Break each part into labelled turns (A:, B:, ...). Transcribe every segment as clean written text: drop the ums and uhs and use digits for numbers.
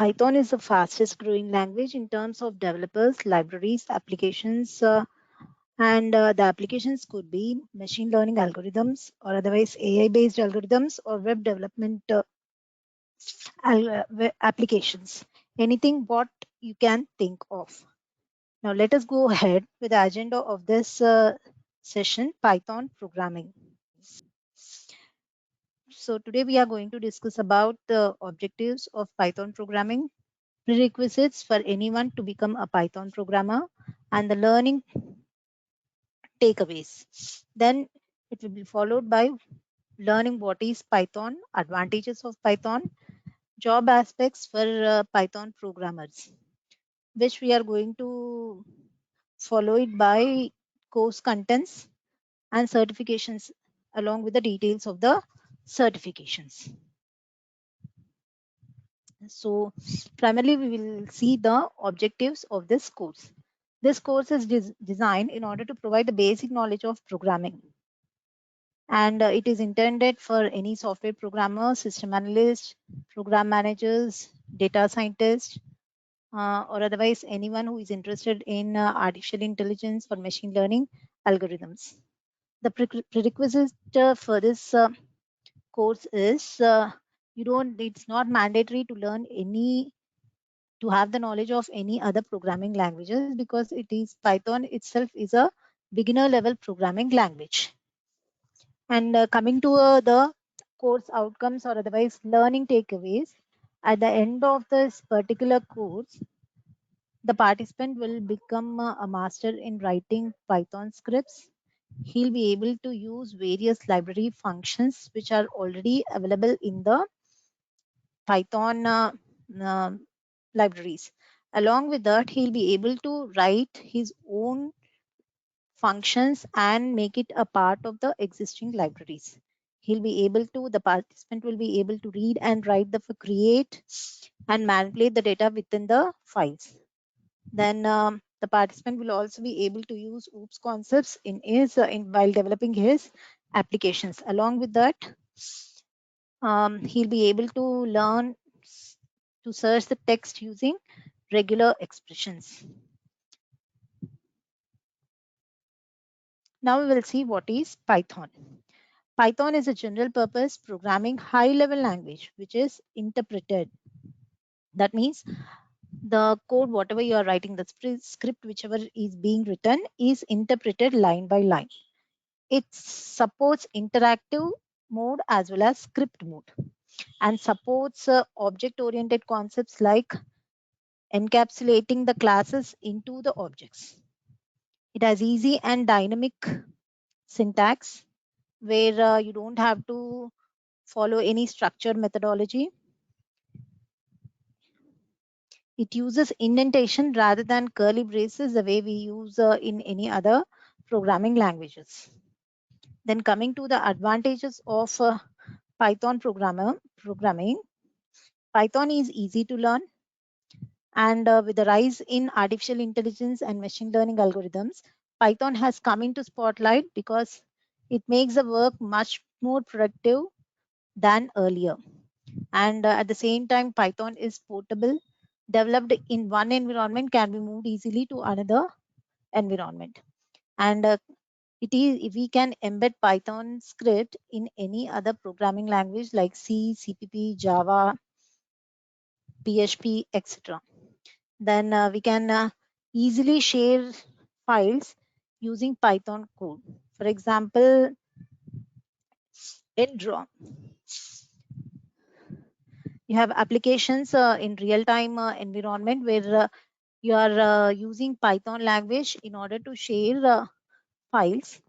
A: Python is the fastest growing language in terms of developers, libraries, applications, and the applications could be machine learning algorithms or otherwise AI-based algorithms or web development applications. Anything what you can think of. Now let us go ahead with the agenda of this session, Python programming. So today we are going to discuss about the objectives of Python programming, prerequisites for anyone to become a Python programmer, and the learning takeaways. Then it will be followed by learning what is Python, advantages of Python, job aspects for Python programmers, which we are going to follow it by course contents and certifications along with the details of the certifications. So primarily we will see the objectives of this course. This course is designed in order to provide the basic knowledge of programming. And it is intended for any software programmer, system analyst, program managers, data scientists, or otherwise anyone who is interested in artificial intelligence or machine learning algorithms. The prerequisite for this course is it's not mandatory to learn to have the knowledge of any other programming languages, because Python itself is a beginner level programming language. And coming to the course outcomes or otherwise learning takeaways, at the end of this particular course, the participant will become a master in writing Python scripts. He'll be able to use various library functions which are already available in the Python libraries. Along with that, he'll be able to write his own functions and make it a part of the existing libraries. The participant will be able to read and write create and manipulate the data within the files. Then the participant will also be able to use OOPS concepts while developing his applications. Along with that, he'll be able to learn to search the text using regular expressions. Now we will see what is Python. Python is a general purpose programming high level language which is interpreted. That means the code, whatever you are writing, the script, whichever is being written, is interpreted line by line. It supports interactive mode as well as script mode, and supports object-oriented concepts like encapsulating the classes into the objects. It has easy and dynamic syntax where you don't have to follow any structured methodology. It uses indentation rather than curly braces the way we use in any other programming languages. Then coming to the advantages of Python programming, Python is easy to learn, and with the rise in artificial intelligence and machine learning algorithms, Python has come into spotlight because it makes the work much more productive than earlier. And at the same time, Python is portable. Developed in one environment can be moved easily to another environment. And if we can embed Python script in any other programming language like C, CPP, Java, PHP, etc., then we can easily share files using Python code. For example, in Draw, you have applications in real-time environment where you are using Python language in order to share files.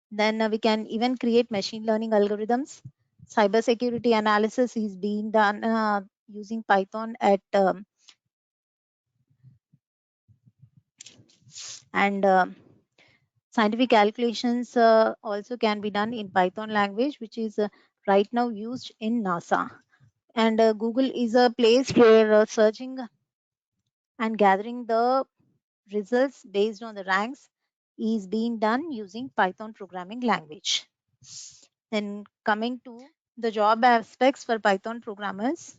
A: Then we can even create machine learning algorithms. Cybersecurity analysis is being done using Python and scientific calculations also can be done in Python language, which is right now used in NASA. And Google is a place where searching and gathering the results based on the ranks is being done using Python programming language. Then coming to the job aspects for Python programmers,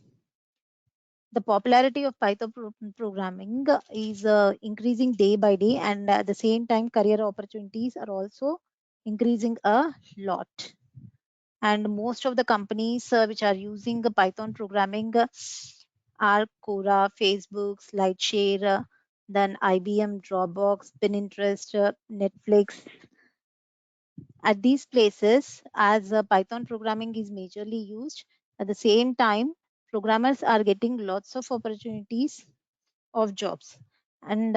A: The popularity of Python programming is increasing day by day, and at the same time, career opportunities are also increasing a lot. And most of the companies which are using Python programming are Quora, Facebook, SlideShare, then IBM, Dropbox, Pinterest, Netflix. At these places, as Python programming is majorly used, at the same time, programmers are getting lots of opportunities of jobs. And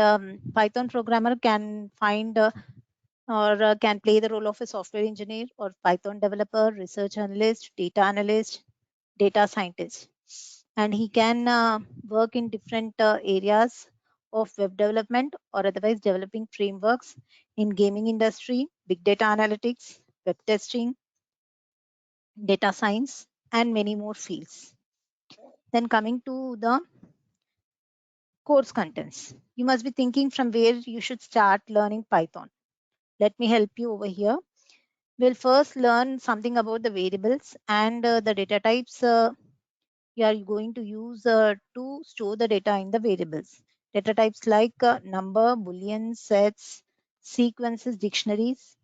A: Python programmer can find or can play the role of a software engineer or Python developer, research analyst, data scientist. And he can work in different areas of web development or otherwise developing frameworks in gaming industry, big data analytics, web testing, data science, and many more fields. Then coming to the course contents, you must be thinking from where you should start learning Python. Let me help you over here. We'll first learn something about the variables and the data types you are going to use to store the data in the variables. Data types like number, boolean, sets, sequences, dictionaries,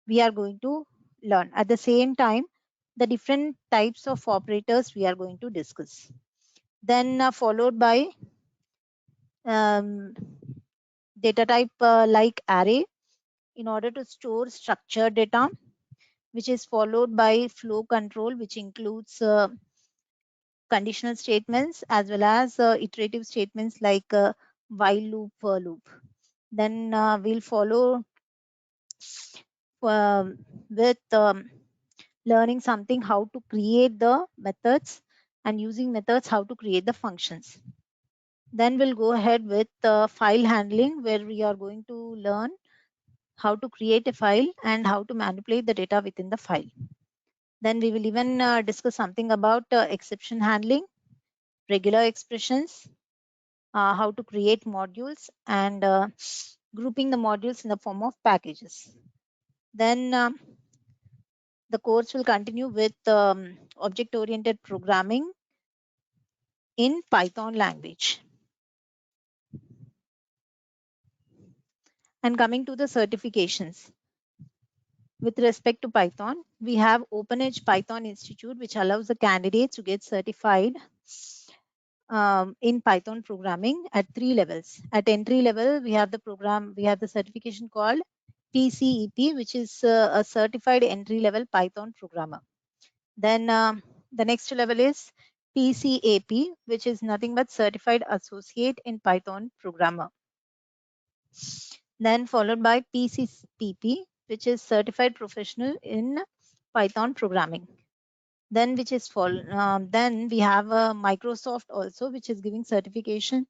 A: we are going to learn. At the same time, the different types of operators we are going to discuss. Then followed by data type like array in order to store structured data, which is followed by flow control, which includes conditional statements as well as iterative statements like while loop, for loop. Then we'll follow with learning something how to create the methods and using methods how to create the functions. Then we'll go ahead with file handling, where we are going to learn how to create a file and how to manipulate the data within the file. Then we will even discuss something about exception handling, regular expressions, how to create modules, and grouping the modules in the form of packages. Then the course will continue with object-oriented programming in Python language. And coming to the certifications. With respect to Python, we have OpenEdge Python Institute, which allows the candidates to get certified in Python programming at 3 levels. At entry level, we have the certification called PCEP, which is a certified entry level Python programmer. Then the next level is PCAP, which is nothing but certified associate in Python programmer. Then followed by PCPP, which is certified professional in Python programming. Then then we have Microsoft also, which is giving certification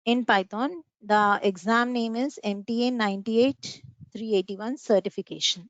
A: in Python. The exam name is MTA 98381 certification.